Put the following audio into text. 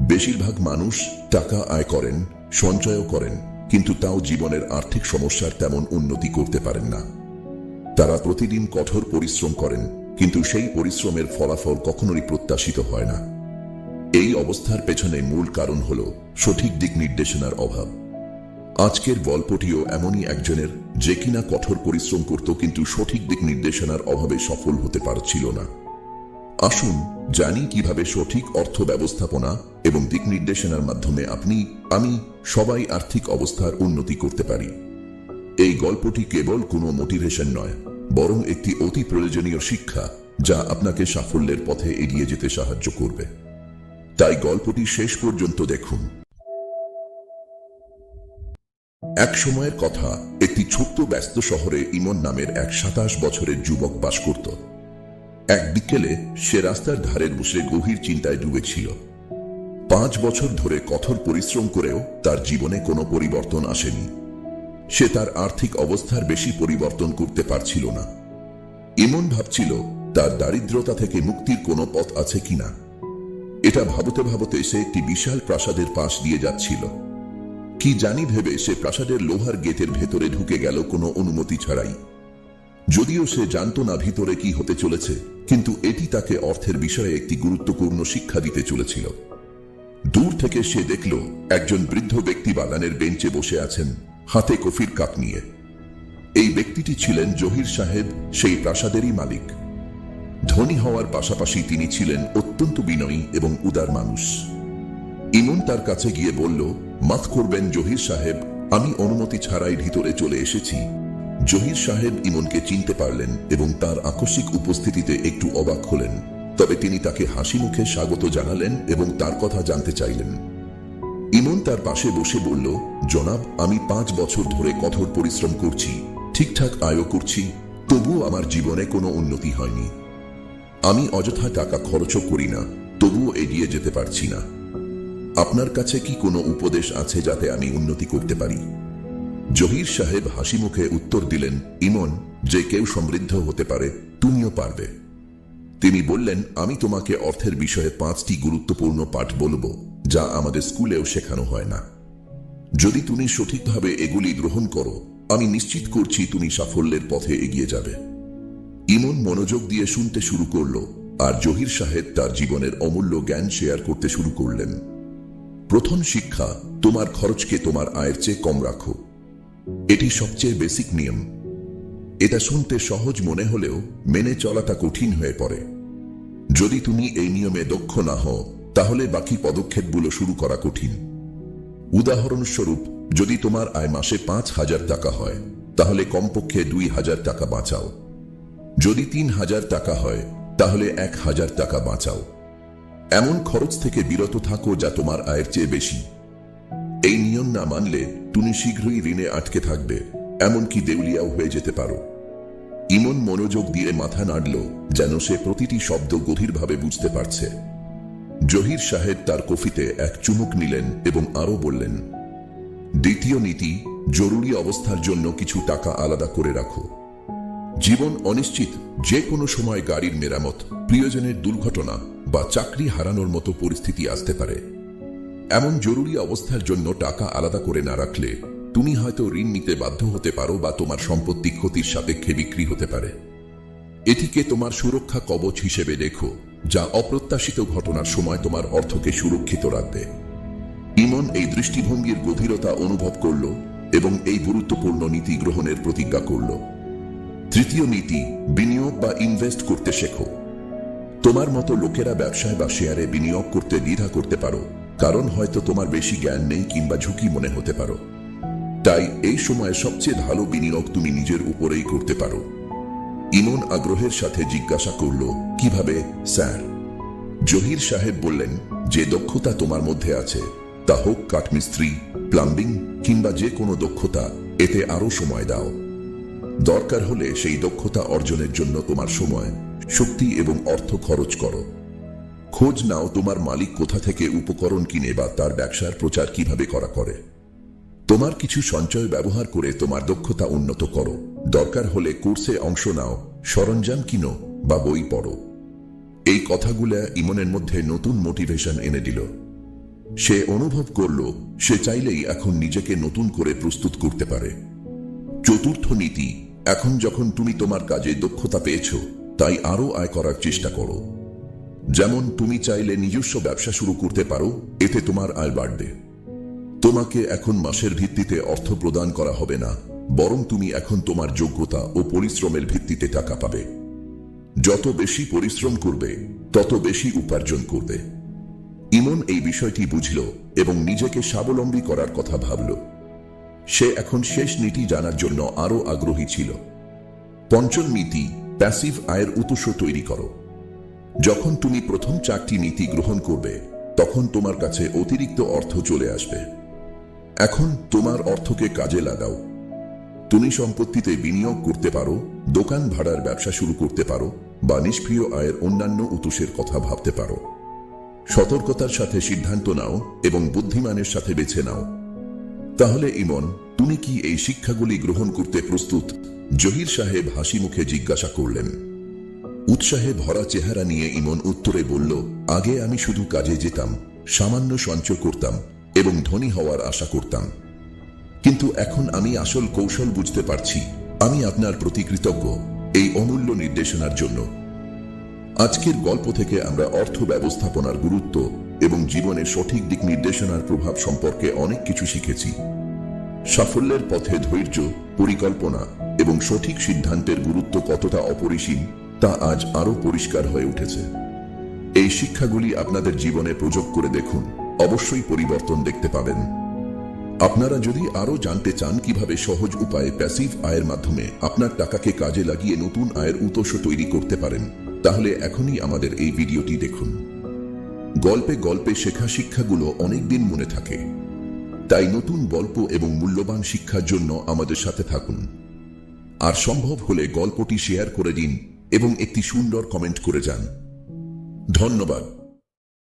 বেশিরভাগ মানুষ টাকা আয় করেন, সঞ্চয়ও করেন, কিন্তু তাও জীবনের আর্থিক সমস্যার তেমন উন্নতি করতে পারেন না। তারা প্রতিদিন কঠোর পরিশ্রম করেন, কিন্তু সেই পরিশ্রমের ফলাফল কখনোই প্রত্যাশিত হয় না। এই অবস্থার পেছনে মূল কারণ হল সঠিক দিক নির্দেশনার অভাব। আজকের গল্পটিও এমনই একজনের, যে কিনা কঠোর পরিশ্রম করত কিন্তু সঠিক দিক নির্দেশনার অভাবে সফল হতে পারছিল না। আসুন জানি কিভাবে সঠিক অর্থ ব্যবস্থাপনা এবং দিক নির্দেশনার মাধ্যমে আপনি, আমি সবাই আর্থিক অবস্থার উন্নতি করতে পারি। এই গল্পটি কেবল কোনো মোটিভেশন নয়, বরং একটি অতি প্রয়োজনীয় শিক্ষা, যা আপনাকে সাফল্যের পথে এগিয়ে যেতে সাহায্য করবে। তাই গল্পটি শেষ পর্যন্ত দেখুন। এক সময়ের কথা, একটি ছোট্ট ব্যস্ত শহরে ইমন নামের এক 27 বছরের যুবক বাস করত। এক বিকেলে সে রাস্তার ধারে বসে গভীর চিন্তায় ডুবেছিল। 5 বছর ধরে কঠোর পরিশ্রম করেও তার জীবনে কোনো পরিবর্তন আসেনি। সে তার আর্থিক অবস্থার বেশি পরিবর্তন করতে পারছিল না। ইমন ভাবছিল তার দারিদ্রতা থেকে মুক্তির কোনো পথ আছে কিনা। এটা ভাবতে ভাবতে সে একটি বিশাল প্রাসাদের পাশ দিয়ে যাচ্ছিল। কি জানি ভেবে সে প্রাসাদের লোহার গেটের ভেতরে ঢুকে গেল কোনো অনুমতি ছাড়াই। যদিও সে জানত না ভিতরে কি হতে চলেছে, কিন্তু এটি তাকে অর্থের বিষয়ে একটি গুরুত্বপূর্ণ শিক্ষা দিতে চলেছিল। দূর থেকে সে দেখল একজন বৃদ্ধ ব্যক্তি বাগানের বেঞ্চে বসে আছেন, হাতে কফির কাপ নিয়ে। এই ব্যক্তিটি ছিলেন জহির সাহেব, সেই প্রাসাদেরই মালিক। ধনী হওয়ার পাশাপাশি তিনি ছিলেন অত্যন্ত বিনয়ী এবং উদার মানুষ। ইমন তার কাছে গিয়ে বলল, মাফ করবেন জহির সাহেব, আমি অনুমতি ছাড়াই ভিতরে চলে এসেছি। জহির সাহেব ইমনকে চিনতে পারলেন এবং তার আকস্মিক উপস্থিতিতে একটু অবাক হলেন। তবে তিনি তাকে হাসি মুখে স্বাগত জানালেন এবং তার কথা জানতে চাইলেন। ইমন তার পাশে বসে বলল, জনাব, আমি 5 বছর ধরে কঠোর পরিশ্রম করছি, ঠিকঠাক আয়ও করছি, তবুও আমার জীবনে কোনো উন্নতি হয়নি। আমি অযথা টাকা খরচও করি না, তবুও এগিয়ে যেতে পারছি না। আপনার কাছে কি কোনো উপদেশ আছে যাতে আমি উন্নতি করতে পারি? জহির সাহেব হাসি মুখে উত্তর দিলেন, ইমন, যে কেউ সমৃদ্ধ হতে পারে, তুমিও পারবে। তিনি বললেন, আমি তোমাকে অর্থের বিষয়ে 5টি গুরুত্বপূর্ণ পাঠ বলবো, যা আমাদের স্কুলেও শেখানো হয় না। যদি তুমি সঠিকভাবে এগুলি গ্রহণ করো, আমি নিশ্চিত করছি তুমি সাফল্যের পথে এগিয়ে যাবে। ইমন মনোযোগ দিয়ে শুনতে শুরু করল, আর জহির সাহেব তার জীবনের অমূল্য জ্ঞান শেয়ার করতে শুরু করলেন। প্রথম শিক্ষা, তোমার খরচকে তোমার আয়ের চেয়ে কম রাখো। এটি সবচেয়ে বেসিক নিয়ম। এটা শুনতে সহজ মনে হলেও মেনে চলাটা কঠিন হয়ে পড়ে। যদি তুমি এই নিয়মে দক্ষ না হও, তাহলে বাকি পদক্ষেপগুলো শুরু করা কঠিন। উদাহরণস্বরূপ, যদি তোমার আয় মাসে 5,000 টাকা হয়, তাহলে কমপক্ষে 2,000 টাকা বাঁচাও। যদি 3,000 টাকা হয়, তাহলে 1,000 টাকা বাঁচাও। এমন খরচ থেকে বিরত থাকো যা তোমার আয়ের চেয়ে বেশি। এই নিয়ম না মানলে তুমি শীঘ্রই ঋণে আটকে থাকবে, এমনকি দেউলিয়াও হয়ে যেতে পারো। ইমন মনোযোগ দিয়ে মাথা নাড়ল, যেন সে প্রতিটি শব্দ গভীরভাবে বুঝতে পারছে। জহির সাহেব তার কফিতে এক চুমুক নিলেন এবং আরো বললেন, দ্বিতীয় নীতি, জরুরি অবস্থার জন্য কিছু টাকা আলাদা করে রাখো। জীবন অনিশ্চিত, যে কোনো সময় গাড়ির মেরামত, প্রিয়জনের দুর্ঘটনা বা চাকরি হারানোর মতো পরিস্থিতি আসতে পারে। এমন জরুরি অবস্থার জন্য টাকা আলাদা করে না রাখলে তুমি হয়তো ঋণ নিতে বাধ্য হতে পারো বা তোমার সম্পত্তি ক্ষতির সাপেক্ষে বিক্রি হতে পারে। এটিকে তোমার সুরক্ষা কবচ হিসেবে দেখো, যা অপ্রত্যাশিত ঘটনার সময় তোমার অর্থকে সুরক্ষিত রাখবে। ইমন এই দৃষ্টিভঙ্গির গভীরতা অনুভব করল এবং এই গুরুত্বপূর্ণ নীতি গ্রহণের প্রতিজ্ঞা করল। তৃতীয় নীতি, বিনিয়োগ বা ইনভেস্ট করতে শেখো। তোমার মতো লোকেরা ব্যবসায় বা শেয়ারে বিনিয়োগ করতে দ্বিধা করতে পারো, কারণ হয়তো তোমার বেশি জ্ঞান নেই কিংবা ঝুঁকি মনে হতে পারো। তাই এই সময় সবচেয়ে ভালো বিনিয়োগ তুমি নিজের উপরেই করতে পারো। ইমন আগ্রহের সাথে জিজ্ঞাসা করল, কিভাবে স্যার? জহির সাহেব বললেন, যে দক্ষতা তোমার মধ্যে আছে, তা হোক কাঠমিস্ত্রি, প্লাম্বিং কিংবা যে কোনো দক্ষতা, এতে আরো সময় দাও। দরকার হলে সেই দক্ষতা অর্জনের জন্য তোমার সময়, শক্তি এবং অর্থ খরচ করো। খোঁজ নাও তোমার মালিক কোথা থেকে উপকরণ কিনে বা তার ব্যবসার প্রচার কিভাবে করা করে। তোমার কিছু সঞ্চয় ব্যবহার করে তোমার দক্ষতা উন্নত করো। দরকার হলে কোর্সে অংশ নাও, সরঞ্জাম কিনো বা বই পড়ো। এই কথাগুলো ইমনের মধ্যে নতুন মোটিভেশন এনে দিল। সে অনুভব করল সে চাইলেই এখন নিজেকে নতুন করে প্রস্তুত করতে পারে। চতুর্থ নীতি, এখন যখন তুমি তোমার কাজে দক্ষতা পেয়েছো, তাই আরো আয় করার চেষ্টা করো। যেমন তুমি চাইলে নিজস্ব ব্যবসা শুরু করতে পারো, এতে তোমার আয় বাড়বে। তোমাকে এখন মাসের ভিত্তিতে অর্থ প্রদান করা হবে না, বরং তুমি এখন তোমার যোগ্যতা ও পরিশ্রমের ভিত্তিতে টাকা পাবে। যত বেশি পরিশ্রম করবে তত বেশি উপার্জন করবে। ইমন এই বিষয়টি বুঝল এবং নিজেকে স্বাবলম্বী করার কথা ভাবল। সে এখন শেষ নীতি জানার জন্য আরো আগ্রহী ছিল। পঞ্চম নীতি, প্যাসিভ আয়ের উৎস তৈরি করো। যখন তুমি প্রথম 4টি নীতি গ্রহণ করবে, তখন তোমার কাছে অতিরিক্ত অর্থ চলে আসবে। এখন তোমার অর্থকে কাজে লাগাও। তুমি সম্পত্তিতে বিনিয়োগ করতে পারো, দোকান ভাড়ার ব্যবসা শুরু করতে পারো, বা নিষ্ক্রিয় আয়ের অন্যান্য উৎসের কথা ভাবতে পারো। সতর্কতার সাথে সিদ্ধান্ত নাও এবং বুদ্ধিমানের সাথে বেছে নাও। তাহলে ইমন, তুমি কি এই শিক্ষাগুলি গ্রহণ করতে প্রস্তুত? জহির সাহেব হাসি মুখে জিজ্ঞাসা করলেন। উৎসাহে ভরা চেহারা নিয়ে ইমন উত্তরে বলল, আগে আমি শুধু কাজে যেতাম, সামান্য সঞ্চয় করতাম এবং ধনী হওয়ার আশা করতাম। কিন্তু এখন আমি আসল কৌশল বুঝতে পারছি। আমি আপনার প্রতি কৃতজ্ঞ এই অমূল্য নির্দেশনার জন্য। আজকের গল্প থেকে আমরা অর্থ ব্যবস্থাপনার গুরুত্ব এবং জীবনের সঠিক দিক নির্দেশনার প্রভাব সম্পর্কে অনেক কিছু শিখেছি। সাফল্যের পথে ধৈর্য, পরিকল্পনা এবং সঠিক সিদ্ধান্তের গুরুত্ব কতটা অপরিসীম তা আজ আরো পরিষ্কার হয়ে উঠেছে। এই শিক্ষাগুলি আপনাদের জীবনে প্রয়োগ করে দেখুন, অবশ্যই পরিবর্তন দেখতে পাবেন। আপনারা যদি আরো জানতে চান কিভাবে সহজ উপায়ে প্যাসিভ আয়ের মাধ্যমে আপনার টাকাকে কাজে লাগিয়ে নতুন আয়ের উৎস তৈরি করতে পারেন, তাহলে এখনই আমাদের এই ভিডিওটি দেখুন। গল্পে গল্পে শেখা শিক্ষাগুলো অনেকদিন মনে থাকে, তাই নতুন গল্প এবং মূল্যবান শিক্ষার জন্য আমাদের সাথে থাকুন। আর সম্ভব হলে গল্পটি শেয়ার করে দিন এবং একটি সুন্দর কমেন্ট করে যান। ধন্যবাদ।